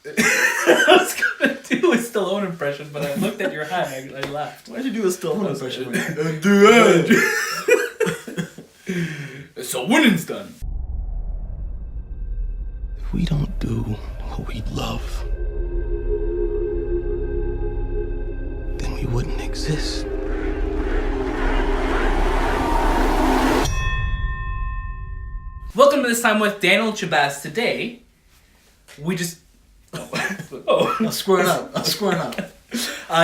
I was gonna do a Stallone impression, but I looked at your hat and I laughed. Why'd you do a Stallone impression? So winning's done. If we don't do what we love, then we wouldn't exist. Welcome to This Time with Daniel and Shahbaz. Today, we just... I'm squaring up.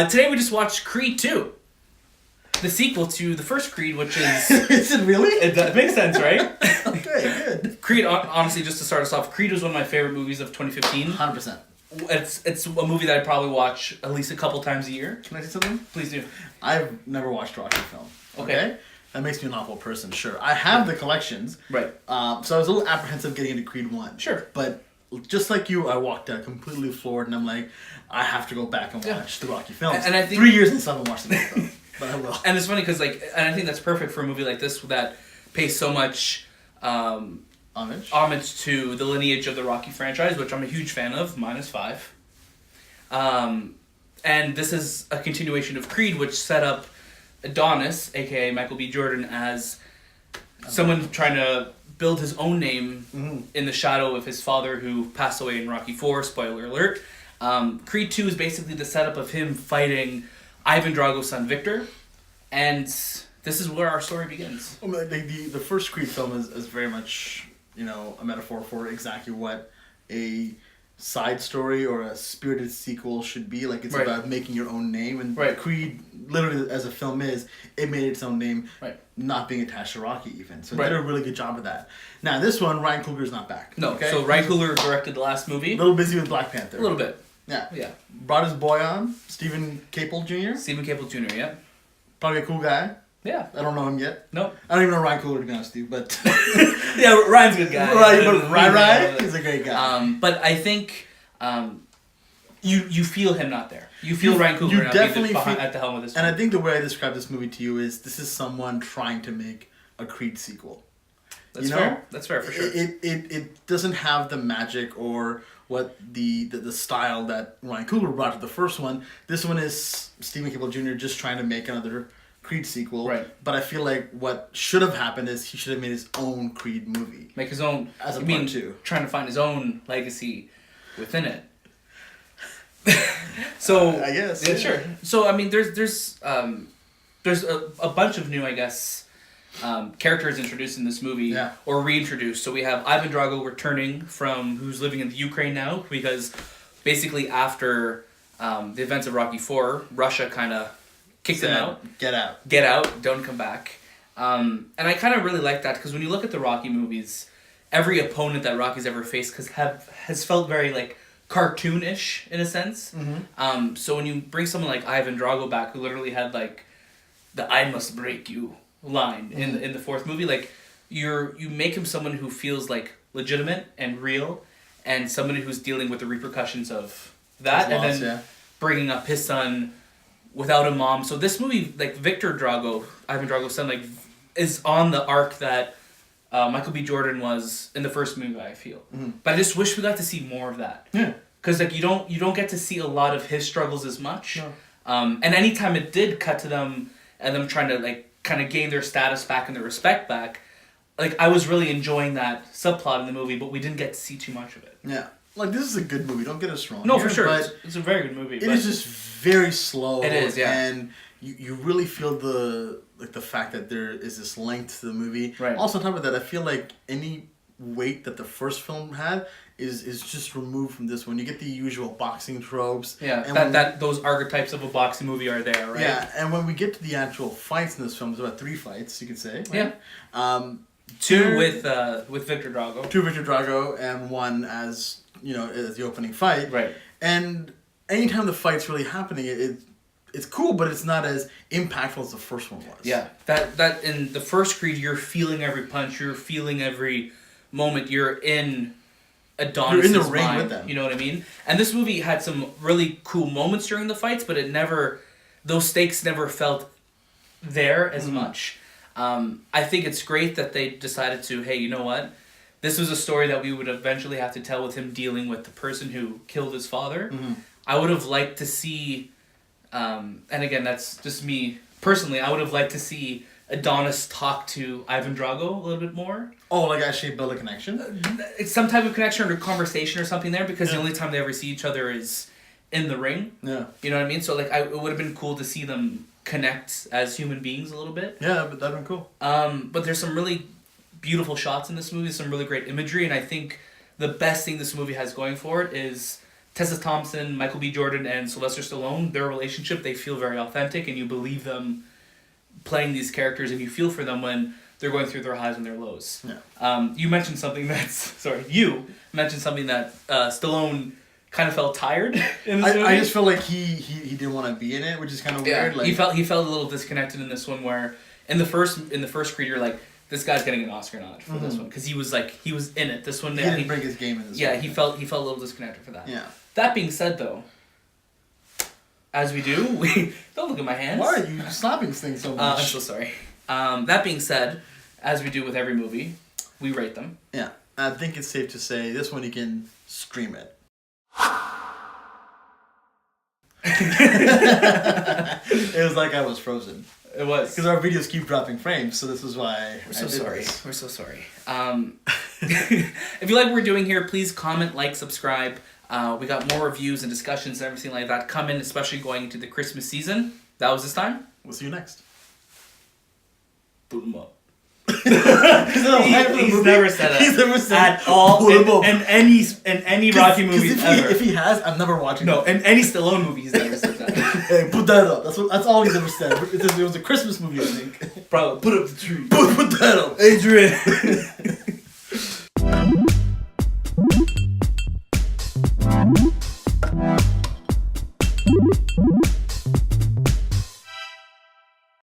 Today we just watched Creed 2. The sequel to the first Creed, which is... Is it really? It makes sense, right? Okay, good. Creed, honestly, just to start us off, Creed was one of my favorite movies of 2015. 100%. It's a movie that I probably watch at least a couple times a year. Can I say something? Please do. I've never watched a Rocky film. Okay. That makes me an awful person, sure. I have the collections. Right. So I was a little apprehensive getting into Creed 1. Sure. But just like you, I walked out completely floored, and I'm like, I have to go back and watch the Rocky films. And I think 3 years since I haven't watched them, though. But I will. And it's funny because, and I think that's perfect for a movie like this that pays so much homage to the lineage of the Rocky franchise, which I'm a huge fan of, -5. And this is a continuation of Creed, which set up Adonis, aka Michael B. Jordan, as someone trying to build his own name in the shadow of his father who passed away in Rocky IV, spoiler alert. Creed 2 is basically the setup of him fighting Ivan Drago's son Victor, and this is where our story begins. Well, the first Creed film is very much, a metaphor for exactly what a side story or a spirited sequel should be. Like, it's about making your own name, and Creed, literally as a film it made its own name, not being attached to Rocky even. So it did a really good job of that. Now this one, Ryan Coogler's not back. No, okay? So Ryan Coogler directed the last movie. A little busy with Black Panther. A little bit. Yeah. Brought his boy on, Stephen Caple Jr. Stephen Caple Jr., yeah. Probably a cool guy. Yeah. I don't know him yet. Nope. I don't even know Ryan Coogler, to be honest with you, but... Yeah, Ryan's a good guy. Ryan is a great guy. But I think you feel him not there. You feel Ryan Coogler not definitely at the helm of this movie. And movie. I think the way I describe this movie to you is this is someone trying to make a Creed sequel. That's fair. That's fair, for sure. It doesn't have the magic or what the style that Ryan Coogler brought to the first one. This one is Stephen Caple Jr. just trying to make another Creed sequel. Right. But I feel like what should have happened is he should have made his own Creed movie. Make his own... As a part two. Trying to find his own legacy within it. So... I guess. Yeah, sure. So, I mean, there's a bunch of new, I guess... characters introduced in this movie or reintroduced. So we have Ivan Drago returning who's living in the Ukraine now, because basically after the events of Rocky IV, Russia kind of kicked him out. Get out, don't come back. And I kind of really like that, because when you look at the Rocky movies, every opponent that Rocky's ever faced has felt very like cartoonish in a sense. Mm-hmm. So when you bring someone like Ivan Drago back, who literally had like the "I must break you" line in the fourth movie, like you make him someone who feels like legitimate and real, and somebody who's dealing with the repercussions of that, and then bringing up his son without a mom. So this movie, like Victor Drago, Ivan Drago's son, like is on the arc that Michael B. Jordan was in the first movie, I feel. But I just wish we got to see more of that. Yeah. Because like you don't get to see a lot of his struggles as much. No. And anytime it did cut to them and them trying to like kind of gain their status back and their respect back, like I was really enjoying that subplot in the movie, but we didn't get to see too much of it. Yeah. Like, this is a good movie, don't get us wrong. No, for sure. It's a very good movie. It is just very slow. It is, yeah. And you really feel the fact that there is this length to the movie. Right. Also, on top of that, I feel like any weight that the first film had is just removed from this one. You get the usual boxing tropes. Yeah, and those archetypes of a boxing movie are there, right? Yeah, and when we get to the actual fights in this film, there's about 3 fights, you could say. Right? Yeah. Two with Victor Drago. 2 Victor Drago, and 1 as the opening fight. Right. And anytime the fight's really happening, it's cool, but it's not as impactful as the first one was. Yeah. That in the first Creed, you're feeling every punch, you're feeling every moment, you're in Adonis' You're in the ring mind, with them. You know what I mean? And this movie had some really cool moments during the fights, but those stakes never felt there as much. I think it's great that they decided to, hey, you know what? this was a story that we would eventually have to tell with him dealing with the person who killed his father. Mm-hmm. I would have liked to see, and again, that's just me personally, I would have liked to see Adonis talk to Ivan Drago a little bit more. Oh, like actually build a connection? It's some type of connection or conversation or something there, because the only time they ever see each other is in the ring. Yeah. You know what I mean? So, like, it would have been cool to see them connect as human beings a little bit. Yeah, but that'd been cool. But there's some really beautiful shots in this movie, some really great imagery, and I think the best thing this movie has going for it is Tessa Thompson, Michael B. Jordan, and Sylvester Stallone, their relationship, they feel very authentic, and you believe them playing these characters, and you feel for them when they're going through their highs and their lows. Yeah. You mentioned something you mentioned something that Stallone kind of felt tired in this movie. I just felt like he didn't want to be in it, which is kind of weird. Like, he felt a little disconnected in this one, where in the first Creed, you're like, this guy's getting an Oscar nod for this one, because he was in it. This one, he didn't bring his game in this one. Yeah, he felt a little disconnected for that. Yeah. That being said, though, as we do, we don't look at my hands. Why are you slapping this thing so much? I'm so sorry. That being said, as we do with every movie, we rate them. Yeah, I think it's safe to say this one you can scream it. It was like I was frozen. It was. Because our videos keep dropping frames, so this is why We're so sorry. We're so sorry. If you like what we're doing here, please comment, like, subscribe. We got more reviews and discussions and everything like that coming, especially going into the Christmas season. That was this time. We'll see you next. Boot 'em up. He's never said that. He's never said at all in any Rocky movies ever. If he has, I'm never watching. No, in any Stallone movie, he's never said that. Hey, put that up. That's all he's ever said. It was a Christmas movie, I think. Bro, put up the tree. Put that up, Adrian.